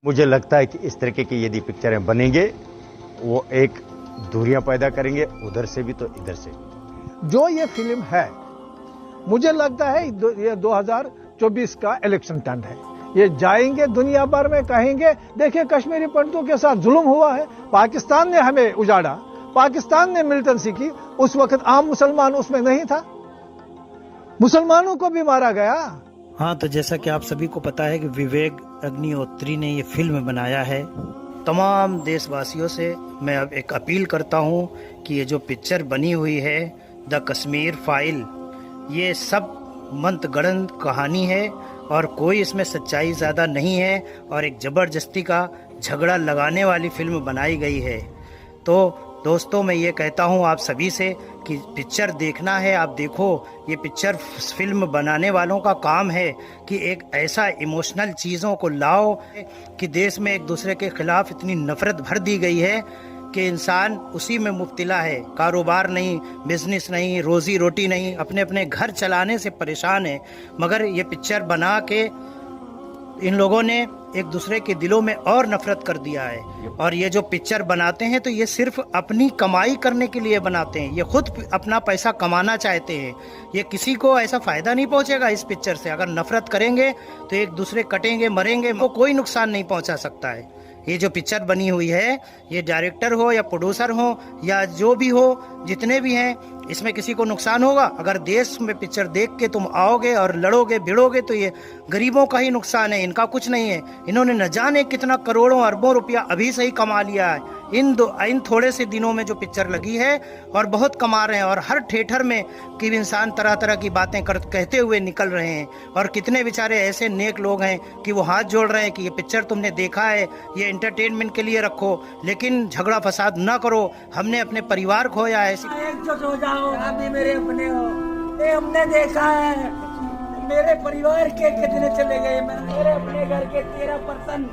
मुझे लगता है कि इस तरीके की यदि पिक्चरें बनेंगे वो एक दूरियां पैदा करेंगे, उधर से भी तो इधर से भी। जो ये फिल्म है मुझे लगता है ये 2024 का इलेक्शन टर्न है। ये जाएंगे दुनिया भर में, कहेंगे देखिए कश्मीरी पंडितों के साथ जुल्म हुआ है, पाकिस्तान ने हमें उजाड़ा, पाकिस्तान ने मिलिटेंसी की, उस वक्त आम मुसलमान उसमें नहीं था, मुसलमानों को भी मारा गया। हाँ, तो जैसा कि आप सभी को पता है कि विवेक अग्निहोत्री ने ये फिल्म बनाया है। तमाम देशवासियों से मैं अब एक अपील करता हूँ कि ये जो पिक्चर बनी हुई है द कश्मीर फाइल, ये सब मंतगढ़ंत कहानी है और कोई इसमें सच्चाई ज़्यादा नहीं है और एक ज़बरदस्ती का झगड़ा लगाने वाली फिल्म बनाई गई है। तो दोस्तों, मैं ये कहता हूँ आप सभी से कि पिक्चर देखना है, आप देखो। ये पिक्चर फिल्म बनाने वालों का काम है कि एक ऐसा इमोशनल चीज़ों को लाओ कि देश में एक दूसरे के खिलाफ इतनी नफरत भर दी गई है कि इंसान उसी में मुब्तला है, कारोबार नहीं, बिजनेस नहीं, रोजी रोटी नहीं, अपने अपने घर चलाने से परेशान है। मगर ये पिक्चर बना के इन लोगों ने एक दूसरे के दिलों में और नफरत कर दिया है। और ये जो पिक्चर बनाते हैं तो ये सिर्फ अपनी कमाई करने के लिए बनाते हैं, ये खुद अपना पैसा कमाना चाहते हैं। ये किसी को ऐसा फायदा नहीं पहुंचेगा इस पिक्चर से। अगर नफरत करेंगे तो एक दूसरे कटेंगे, मरेंगे, वो कोई नुकसान नहीं पहुंचा सकता है। ये जो पिक्चर बनी हुई है, ये डायरेक्टर हो या प्रोड्यूसर हो या जो भी हो, जितने भी हैं, इसमें किसी को नुकसान होगा? अगर देश में पिक्चर देख के तुम आओगे और लड़ोगे भिड़ोगे तो ये गरीबों का ही नुकसान है, इनका कुछ नहीं है। इन्होंने न जाने कितना करोड़ों अरबों रुपया अभी से ही कमा लिया है इन थोड़े से दिनों में जो पिक्चर लगी है, और बहुत कमा रहे हैं। और हर थिएटर में कि इंसान तरह तरह की बातें कहते हुए निकल रहे हैं। और कितने बेचारे ऐसे नेक लोग हैं कि वो हाथ जोड़ रहे हैं कि ये पिक्चर तुमने देखा है, ये एंटरटेनमेंट के लिए रखो, लेकिन झगड़ा फसाद ना करो। हमने अपने परिवार खोया है। एकजुट हो जाओ, आप भी मेरे अपने हो। ये हमने देखा है, मेरे परिवार के कितने चले गए, मेरे अपने घर के 13%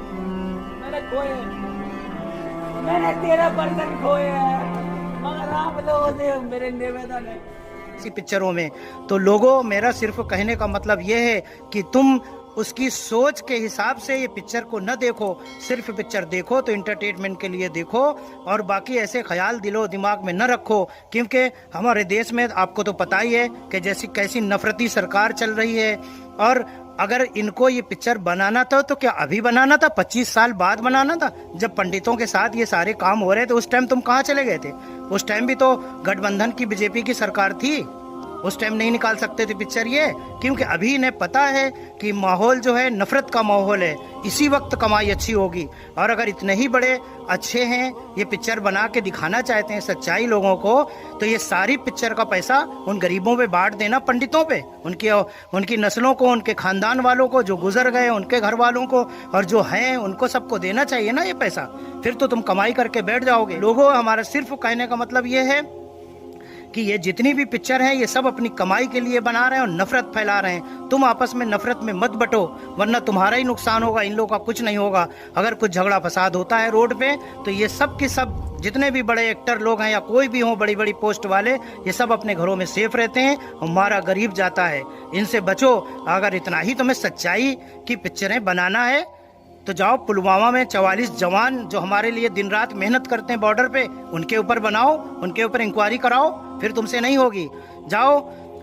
मैंने खोए, मैंने 13% खोए हैं। मगर आप लोगों से मेरे निवेदन है इसी पिक्चरों में तो लोगों, मेरा सिर्फ कहने का मतलब ये है कि तुम उसकी सोच के हिसाब से ये पिक्चर को न देखो। सिर्फ पिक्चर देखो तो इंटरटेनमेंट के लिए देखो, और बाकी ऐसे ख्याल दिलो दिमाग में न रखो। क्योंकि हमारे देश में आपको तो पता ही है कि जैसी कैसी नफरती सरकार चल रही है। और अगर इनको ये पिक्चर बनाना था तो क्या अभी बनाना था? 25 साल बाद बनाना था, जब पंडितों के साथ ये सारे काम हो रहे थे। उस टाइम तुम कहाँ चले गए थे? उस टाइम भी तो गठबंधन की बीजेपी की सरकार थी, उस टाइम नहीं निकाल सकते थे पिक्चर ये। क्योंकि अभी इन्हें पता है कि माहौल जो है नफरत का माहौल है, इसी वक्त कमाई अच्छी होगी। और अगर इतने ही बड़े अच्छे हैं, ये पिक्चर बना के दिखाना चाहते हैं सच्चाई लोगों को, तो ये सारी पिक्चर का पैसा उन गरीबों पे बांट देना, पंडितों पे, उनकी नस्लों को, उनके खानदान वालों को, जो गुजर गए उनके घर वालों को, और जो हैं उनको सबको देना चाहिए ना ये पैसा। फिर तो तुम कमाई करके बैठ जाओगे। लोगों, हमारा सिर्फ कहने का मतलब ये है कि ये जितनी भी पिक्चर हैं ये सब अपनी कमाई के लिए बना रहे हैं और नफरत फैला रहे हैं। तुम आपस में नफरत में मत बटो, वरना तुम्हारा ही नुकसान होगा, इन लोगों का कुछ नहीं होगा। अगर कुछ झगड़ा फसाद होता है रोड पे तो ये सब के सब जितने भी बड़े एक्टर लोग हैं या कोई भी हो, बड़ी बड़ी पोस्ट वाले, ये सब अपने घरों में सेफ रहते हैं, हमारा गरीब जाता है। इनसे बचो। अगर इतना ही तुम्हें सच्चाई की पिक्चरें बनाना है तो जाओ पुलवामा में 44 जवान जो हमारे लिए दिन रात मेहनत करते हैं बॉर्डर पे, उनके ऊपर बनाओ, उनके ऊपर इंक्वायरी कराओ, फिर तुमसे नहीं होगी। जाओ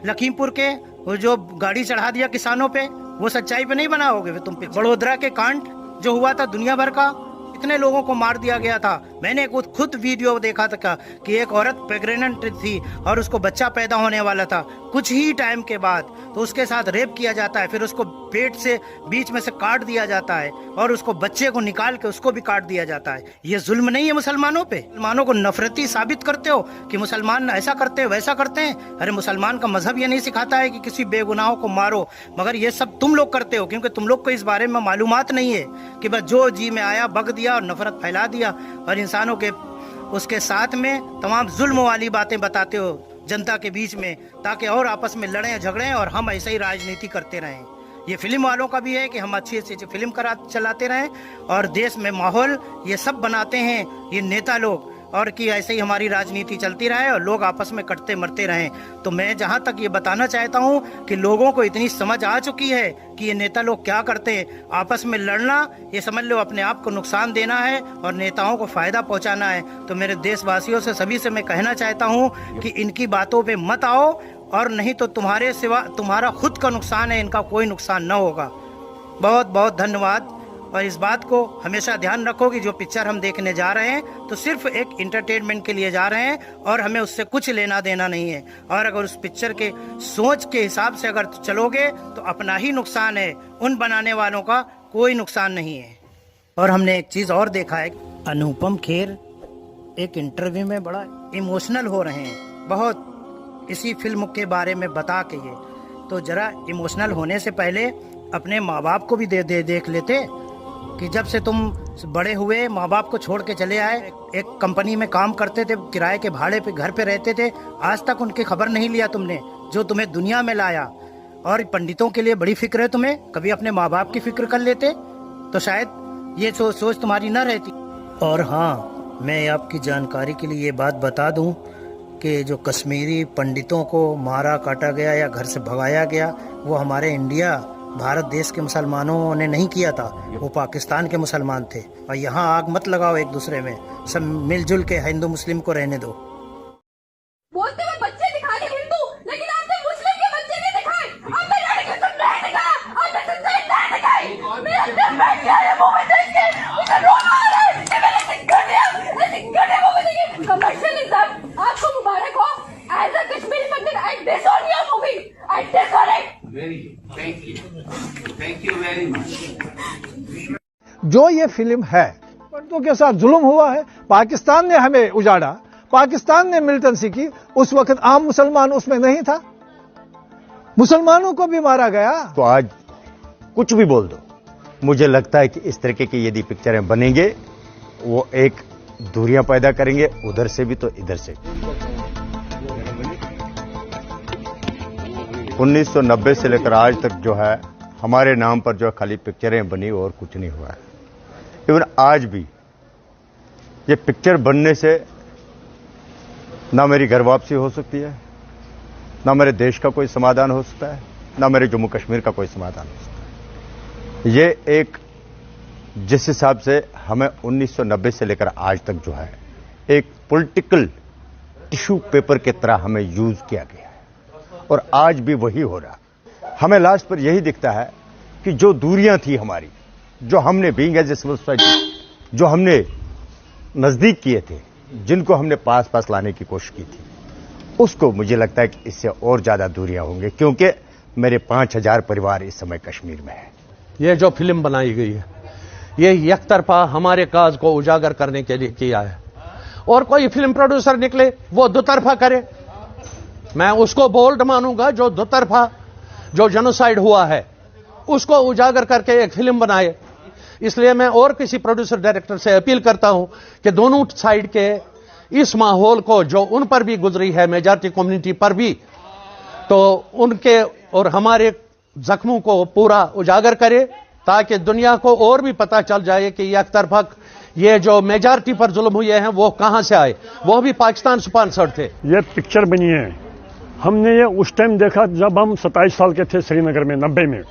लखीमपुर के वो जो गाड़ी चढ़ा दिया किसानों पे, वो सच्चाई पे नहीं बनाओगे फिर तुम। बड़ोदरा के कांड जो हुआ था दुनिया भर का, इतने लोगों को मार दिया गया था। मैंने खुद वीडियो देखा था कि एक औरत प्रेग्नेंट थी और उसको बच्चा पैदा होने वाला था, कुछ ही टाइम के बाद तो उसके साथ रेप किया जाता है, फिर उसको पेट से बीच में से काट दिया जाता है और उसको बच्चे को निकाल के उसको भी काट दिया जाता है। ये जुल्म नहीं है मुसलमानों पे? मुसलमानों को नफरती साबित करते हो कि मुसलमान ऐसा करते हैं वैसा करते हैं। अरे मुसलमान का मजहब ये नहीं सिखाता है कि किसी बेगुनाहों को मारो, मगर ये सब तुम लोग करते हो क्योंकि तुम लोग को इस बारे में मालूमात नहीं है कि बस जो जी में आया बग दिया और नफरत फैला दिया और इंसानों के उसके साथ में तमाम जुल्म वाली बातें बताते हो जनता के बीच में, ताकि और आपस में लड़ें झगड़ें और हम ऐसे ही राजनीति करते रहें। ये फिल्म वालों का भी है कि हम अच्छी अच्छी फिल्म चलाते रहें और देश में माहौल ये सब बनाते हैं ये नेता लोग। और कि ऐसे ही हमारी राजनीति चलती रहे और लोग आपस में कटते मरते रहें। तो मैं जहां तक ये बताना चाहता हूं कि लोगों को इतनी समझ आ चुकी है कि ये नेता लोग क्या करते हैं। आपस में लड़ना ये समझ लो अपने आप को नुकसान देना है और नेताओं को फायदा पहुंचाना है। तो मेरे देशवासियों से सभी से मैं कहना चाहता हूं कि इनकी बातों पे मत आओ, और नहीं तो तुम्हारे सिवा तुम्हारा खुद का नुकसान है, इनका कोई नुकसान न होगा। बहुत बहुत धन्यवाद। और इस बात को हमेशा ध्यान रखो कि जो पिक्चर हम देखने जा रहे हैं तो सिर्फ एक इंटरटेनमेंट के लिए जा रहे हैं और हमें उससे कुछ लेना देना नहीं है। और अगर उस पिक्चर के सोच के हिसाब से अगर चलोगे तो अपना ही नुकसान है, उन बनाने वालों का कोई नुकसान नहीं है। और हमने एक चीज़ और देखा है, अनुपम खेर एक इंटरव्यू में बड़ा इमोशनल हो रहे हैं बहुत इसी फिल्म के बारे में बता के। ये तो जरा इमोशनल होने से पहले अपने माँ बाप को भी देख लेते कि जब से तुम बड़े हुए माँ बाप को छोड़ के चले आए, एक कंपनी में काम करते थे, किराए के भाड़े पे घर पे रहते थे, आज तक उनकी खबर नहीं लिया तुमने जो तुम्हें दुनिया में लाया। और पंडितों के लिए बड़ी फिक्र है तुम्हें, कभी अपने माँ बाप की फिक्र कर लेते तो शायद ये सोच तुम्हारी न रहती। और हाँ, मैं आपकी जानकारी के लिए ये बात बता दूं कि जो कश्मीरी पंडितों को मारा काटा गया या घर से भगाया गया वो हमारे इंडिया भारत देश के मुसलमानों ने नहीं किया था, वो पाकिस्तान के मुसलमान थे। और यहाँ आग मत लगाओ एक दूसरे में, सब मिलजुल के हिंदू मुस्लिम को रहने दो। बोलते हुए बच्चे दिखाने हिंदू, लेकिन आपने मुस्लिम के बच्चे नहीं दिखाए, आपने लड़के सुन नहीं दिखाया, आपने सच्चाई नहीं दिखाई। मेरा दिल बैठ गया है वो में देख के, मुझे रोना आ रहा है कि मैंने सिंगड़े वो में देखी। कमर्शियलिज्म आपको मुबारक हो। As a Kashmiri Pandit I disown your movie, I disown it. Very good. Thank you very much. जो ये फिल्म है, पंडितों के साथ जुल्म हुआ है। पाकिस्तान ने हमें उजाड़ा, पाकिस्तान ने मिलिटेंसी की, उस वक्त आम मुसलमान उसमें नहीं था, मुसलमानों को भी मारा गया। तो आज कुछ भी बोल दो, मुझे लगता है कि इस तरीके की यदि पिक्चरें बनेंगे वो एक दूरियां पैदा करेंगे, उधर से भी तो इधर से भी। 1990 से लेकर आज तक जो है हमारे नाम पर जो खाली पिक्चरें बनी और कुछ नहीं हुआ है। इवन आज भी ये पिक्चर बनने से ना मेरी घर वापसी हो सकती है, ना मेरे देश का कोई समाधान हो सकता है, ना मेरे जम्मू कश्मीर का कोई समाधान हो सकता है। ये एक जिस हिसाब से हमें 1990 से लेकर आज तक जो है एक पॉलिटिकल टिश्यू पेपर की तरह हमें यूज किया गया है और आज भी वही हो रहा। हमें लास्ट पर यही दिखता है कि जो दूरियां थी हमारी, जो हमने being as a civil society जो हमने नजदीक किए थे, जिनको हमने पास पास लाने की कोशिश की थी, उसको मुझे लगता है कि इससे और ज्यादा दूरियां होंगी, क्योंकि मेरे 5000 परिवार इस समय कश्मीर में है। ये जो फिल्म बनाई गई है ये एक तरफा हमारे काज को उजागर करने के लिए किया है, और कोई फिल्म प्रोड्यूसर निकले वो दो तरफा करे, मैं उसको बोल्ड मानूंगा। जो दो तरफा जो जेनोसाइड हुआ है उसको उजागर करके एक फिल्म बनाए। इसलिए मैं और किसी प्रोड्यूसर डायरेक्टर से अपील करता हूं कि दोनों साइड के इस माहौल को जो उन पर भी गुजरी है, मेजॉरिटी कम्युनिटी पर भी, तो उनके और हमारे जख्मों को पूरा उजागर करे, ताकि दुनिया को और भी पता चल जाए कि एक तरफा ये जो मेजॉरिटी पर जुल्म हुए हैं वो कहां से आए, वो भी पाकिस्तान स्पॉन्सर्ड थे। ये पिक्चर बनी है, हमने ये उस टाइम देखा जब हम 27 साल के थे श्रीनगर में 90 में।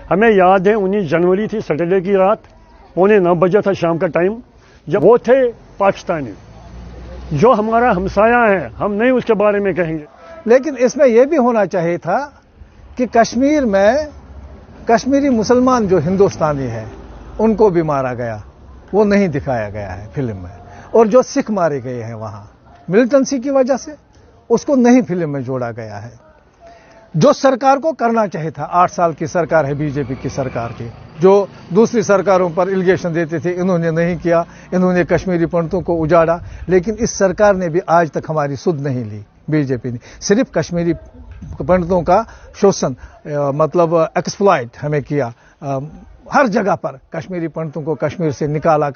हमें याद है 19 जनवरी थी, सैटरडे की रात, 8:45 बजे था शाम का टाइम, जब वो थे पाकिस्तानी जो हमारा हमसाया है, हम नहीं उसके बारे में कहेंगे। लेकिन इसमें यह भी होना चाहिए था कि कश्मीर में कश्मीरी मुसलमान जो हिंदुस्तानी है उनको भी मारा गया, वो नहीं दिखाया गया है फिल्म में। और जो सिख मारे गए हैं वहां मिलिटेंसी की वजह से, उसको नहीं फिल्म में जोड़ा गया है। जो सरकार को करना चाहिए था, 8 साल की सरकार है बीजेपी की सरकार की, जो दूसरी सरकारों पर इलिगेशन देते थे, इन्होंने नहीं किया, इन्होंने कश्मीरी पंडितों को उजाड़ा। लेकिन इस सरकार ने भी आज तक हमारी सुध नहीं ली, बीजेपी ने सिर्फ कश्मीरी पंडितों का शोषण मतलब एक्सप्लॉइट हमें किया। हर जगह पर कश्मीरी पंडितों को कश्मीर से निकाला,